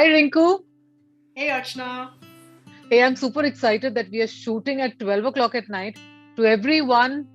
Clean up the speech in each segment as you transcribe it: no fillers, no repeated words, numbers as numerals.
Hi, Rinku. Hey Archana. Hey, I'm super excited that we are shooting at 12 o'clock at night. To everyone,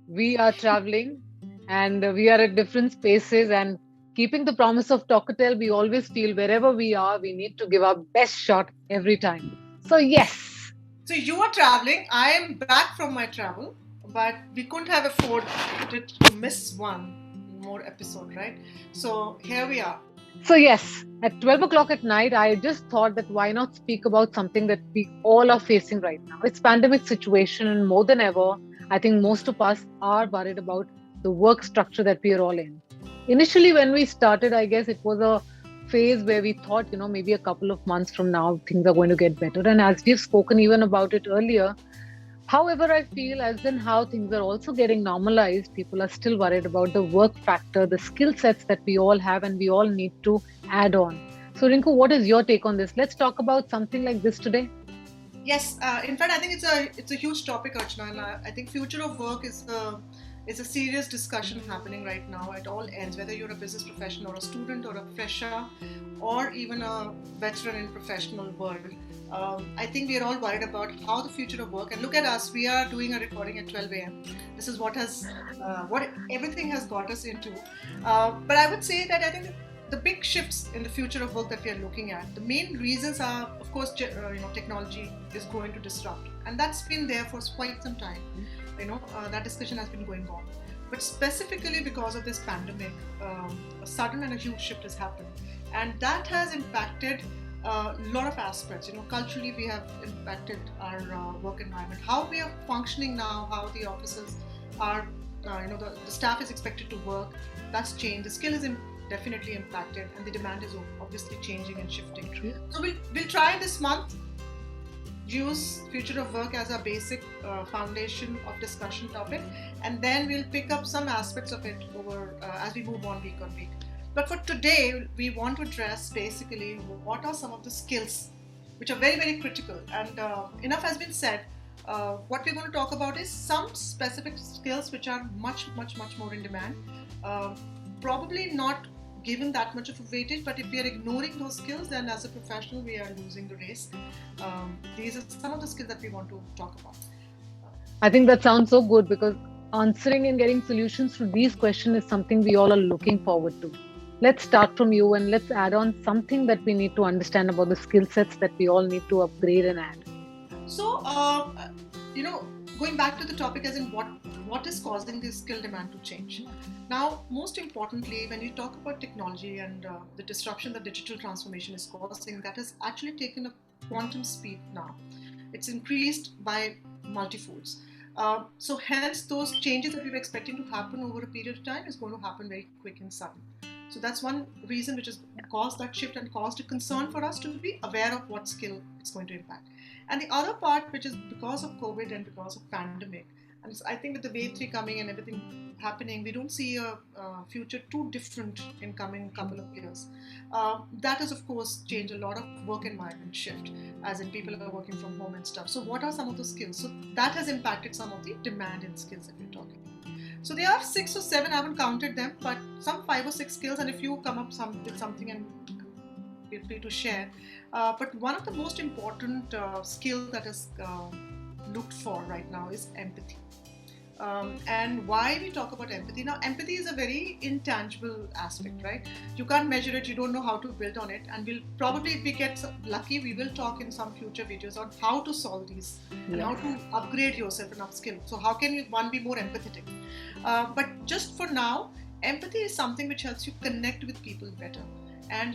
we are traveling and we are at different spaces. And keeping the promise of Talkatel, we always feel wherever we are, we need to give our best shot every time. So, yes. So you are traveling. I am back from my travel, but we couldn't have afforded to miss one more episode, right? So here we are. So, yes, at 12 o'clock at night, I just thought that why not speak about something that we all are facing right now? It's pandemic situation, and more than ever, I think most of us are worried about the work structure that we are all in. Initially, when we started, I guess it was a phase where we thought, maybe a couple of months from now, things are going to get better. And as we've spoken even about it earlier, however, I feel as in how things are also getting normalized, people are still worried about the work factor, the skill sets that we all have, and we all need to add on. So, Rinku, what is your take on this? Let's talk about something like this today. Yes, in fact, I think it's a huge topic, Archana, and I think future of work is a serious discussion happening right now at all ends. Whether you're a business professional or a student or a fresher, or even a veteran in professional world, I think we are all worried about how the future of work. And look at us, we are doing a recording at 12 a.m. This is what everything has got us into. But I would say that I think the big shifts in the future of work that we are looking at, the main reasons are, of course, technology is going to disrupt, and that's been there for quite some time. That discussion has been going on, but specifically because of this pandemic, a sudden and a huge shift has happened, and that has impacted a lot of aspects. Culturally, we have impacted our work environment, how we are functioning now, how the offices are. The staff is expected to work. That's changed. The skill is definitely impacted, and the demand is obviously changing and shifting. True. So we'll try this month use future of work as a basic foundation of discussion topic, and then we'll pick up some aspects of it over as we move on week on week. But for today, we want to address basically what are some of the skills which are very very critical. And enough has been said. What we're going to talk about is some specific skills which are much more in demand. Uh, Probably not given that much of a weightage, but if we are ignoring those skills, then as a professional we are losing the race. These are some of the skills that we want to talk about. I think that sounds so good because answering and getting solutions to these questions is something we all are looking forward to. Let's start from you and let's add on something that we need to understand about the skill sets that we all need to upgrade and add. So, you know, going back to the topic, as in what is causing this skill demand to change. Now, most importantly, when you talk about technology and the disruption that digital transformation is causing, that has actually taken a quantum speed now. It's increased by multifolds. So hence those changes that we were expecting to happen over a period of time is going to happen very quick and sudden. So that's one reason which has caused that shift and caused a concern for us to be aware of what skill it's going to impact. And the other part, which is because of COVID and because of pandemic, and I think with the wave 3 coming and everything happening, we don't see a future too different in coming couple of years. That has of course changed a lot of work environment shift, as in people are working from home and stuff. So what are some of the skills? So that has impacted some of the demand in skills that we're talking. So there are 6 or 7. I haven't counted them, but some 5 or 6 skills. And if you come up with something, and feel free to share. But one of the most important skill that is looked for right now is empathy. And why we talk about empathy now, empathy is a very intangible aspect, right? You can't measure it, you don't know how to build on it, and we'll probably, if we get lucky, we will talk in some future videos on how to solve these and how Yes. to upgrade yourself and upskill. So how can one be more empathetic? But just for now, empathy is something which helps you connect with people better. And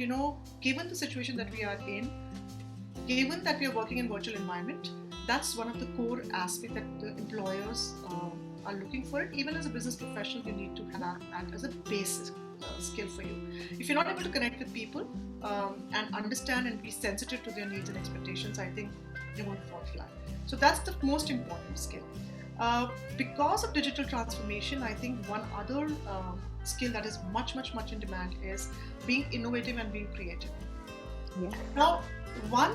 given the situation that we are in, given that we are working in virtual environment, that's one of the core aspects that the employers are looking for it. Even as a business professional, you need to have that as a basic skill for you. If you're not able to connect with people and understand and be sensitive to their needs and expectations, I think you're going to fall flat. So that's the most important skill. Because of digital transformation, I think one other skill that is much in demand is being innovative and being creative. Yes. Now, one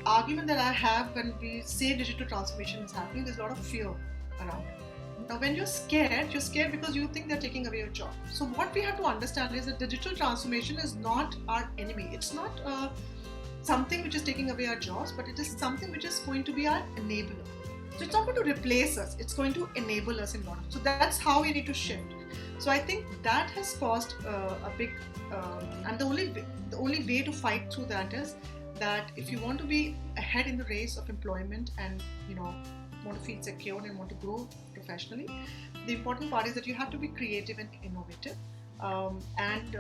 argument that I have when we say digital transformation is happening, there's a lot of fear around it. Now, when you're scared because you think they're taking away your job. So, what we have to understand is that digital transformation is not our enemy. It's not something which is taking away our jobs, but it is something which is going to be our enabler. So, it's not going to replace us, it's going to enable us in one. So, that's how we need to shift. So, I think that has caused a big, and the only way to fight through that is that if you want to be ahead in the race of employment and want to feel secure and want to grow professionally, the important part is that you have to be creative and innovative, and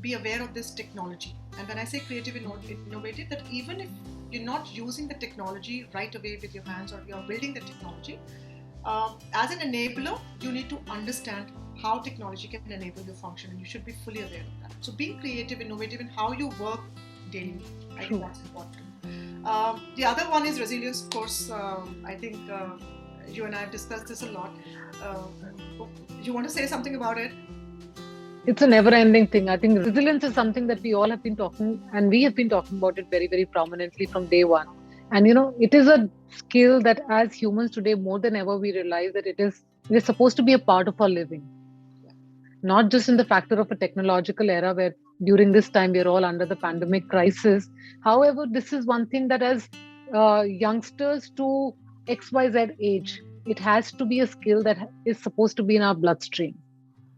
be aware of this technology. And when I say creative and innovative, that even if you're not using the technology right away with your hands, or you're building the technology, as an enabler, you need to understand how technology can enable your function, and you should be fully aware of that. So being creative, innovative in how you work daily, I think that's important. The other one is resilience, of course. I think you and I have discussed this a lot. You want to say something about it? It's a never-ending thing. I think resilience is something that we all have been talking, and we have been talking about it very, very prominently from day one. And it is a skill that as humans today, more than ever, we realize that it is supposed to be a part of our living. Not just in the factor of a technological era where during this time we are all under the pandemic crisis. However, this is one thing that as youngsters to XYZ age, it has to be a skill that is supposed to be in our bloodstream.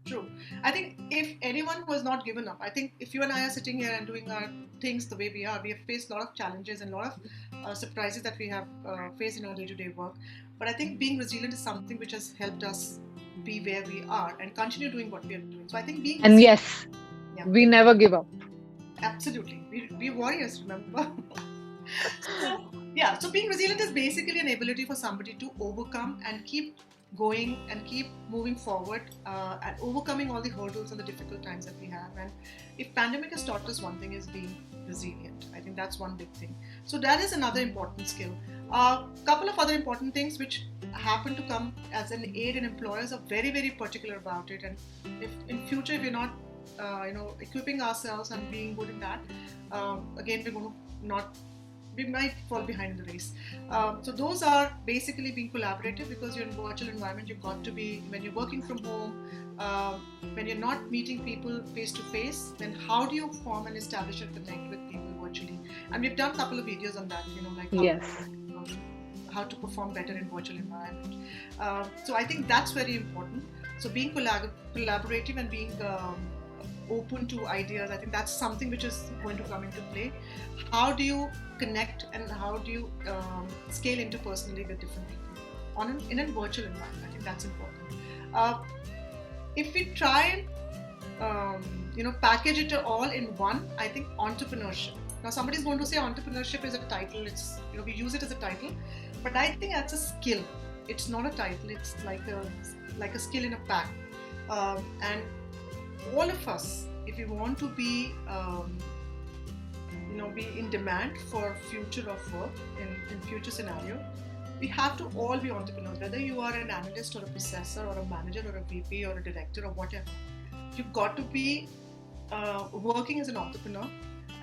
True. I think if anyone who has not given up, I think if you and I are sitting here and doing our things the way we have faced a lot of challenges and a lot of surprises that we have faced in our day-to-day work. But I think being resilient is something which has helped us be where we are and continue doing what we are doing. So I think being and yes, we never give up. Absolutely, we're warriors, remember. So being resilient is basically an ability for somebody to overcome and keep going and keep moving forward, and overcoming all the hurdles and the difficult times that we have. And if pandemic has taught us one thing, is being resilient. I think that's one big thing. So that is another important skill. Couple of other important things which happen to come as an aid, and employers are very, very particular about it. And if in future if we're not equipping ourselves and being good in that, again we might fall behind in the race. So those are basically being collaborative, because you're in a virtual environment. You've got to be, when you're working from home, when you're not meeting people face to face, then how do you form and establish and connect with people virtually? And we've done a couple of videos on that, how to perform better in virtual environment. So I think that's very important. So being collaborative and being open to ideas, I think that's something which is going to come into play. How do you connect and how do you scale interpersonally with different people in a virtual environment? I think that's important. If we try and package it all in one, I think entrepreneurship. Now somebody's going to say entrepreneurship is a title. It's we use it as a title, but I think that's a skill. It's not a title. It's like a skill in a pack. And all of us, if we want to be be in demand for future of work in future scenario, we have to all be entrepreneurs. Whether you are an analyst or a processor or a manager or a VP or a director or whatever, you've got to be working as an entrepreneur.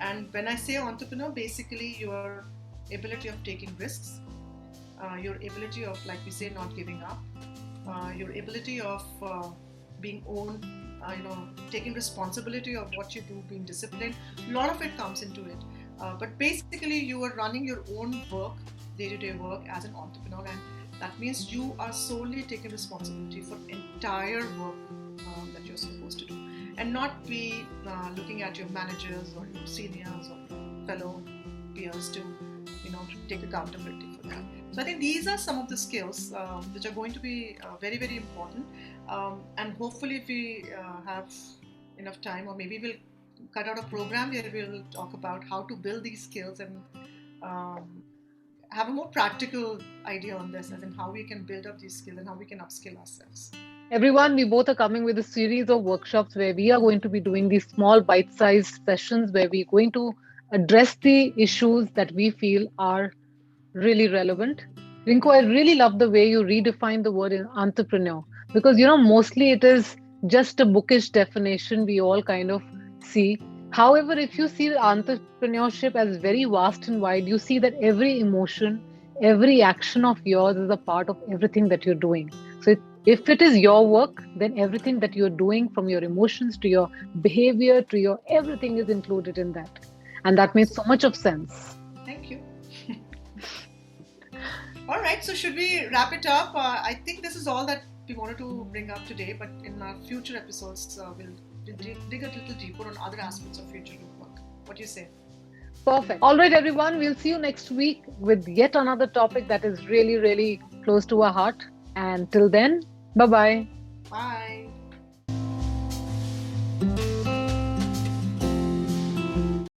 And when I say entrepreneur, basically your ability of taking risks, your ability of, like we say, not giving up, your ability of being owned, taking responsibility of what you do, being disciplined. A lot of it comes into it. But basically, you are running your own work, day-to-day work as an entrepreneur, and that means you are solely taking responsibility for entire work that you're supposed to do, and not be looking at your managers or your seniors or your fellow peers to take accountability for that. So I think these are some of the skills which are going to be very, very important. And hopefully if we have enough time, or maybe we'll cut out a program where we'll talk about how to build these skills and have a more practical idea on this, as in how we can build up these skills and how we can upskill ourselves. Everyone, we both are coming with a series of workshops where we are going to be doing these small bite-sized sessions where we're going to address the issues that we feel are really relevant. Rinku, I really love the way you redefine the word entrepreneur, because mostly it is just a bookish definition we all kind of see. However, if you see entrepreneurship as very vast and wide, you see that every emotion, every action of yours is a part of everything that you're doing. So If it is your work, then everything that you're doing, from your emotions to your behavior to your everything, is included in that. And that made so much of sense. Thank you. All right, so should we wrap it up? I think this is all that we wanted to bring up today, but in our future episodes, we'll dig a little deeper on other aspects of future youth work. What do you say? Perfect. All right, everyone. We'll see you next week with yet another topic that is really, really close to our heart. And till then, bye bye. Bye.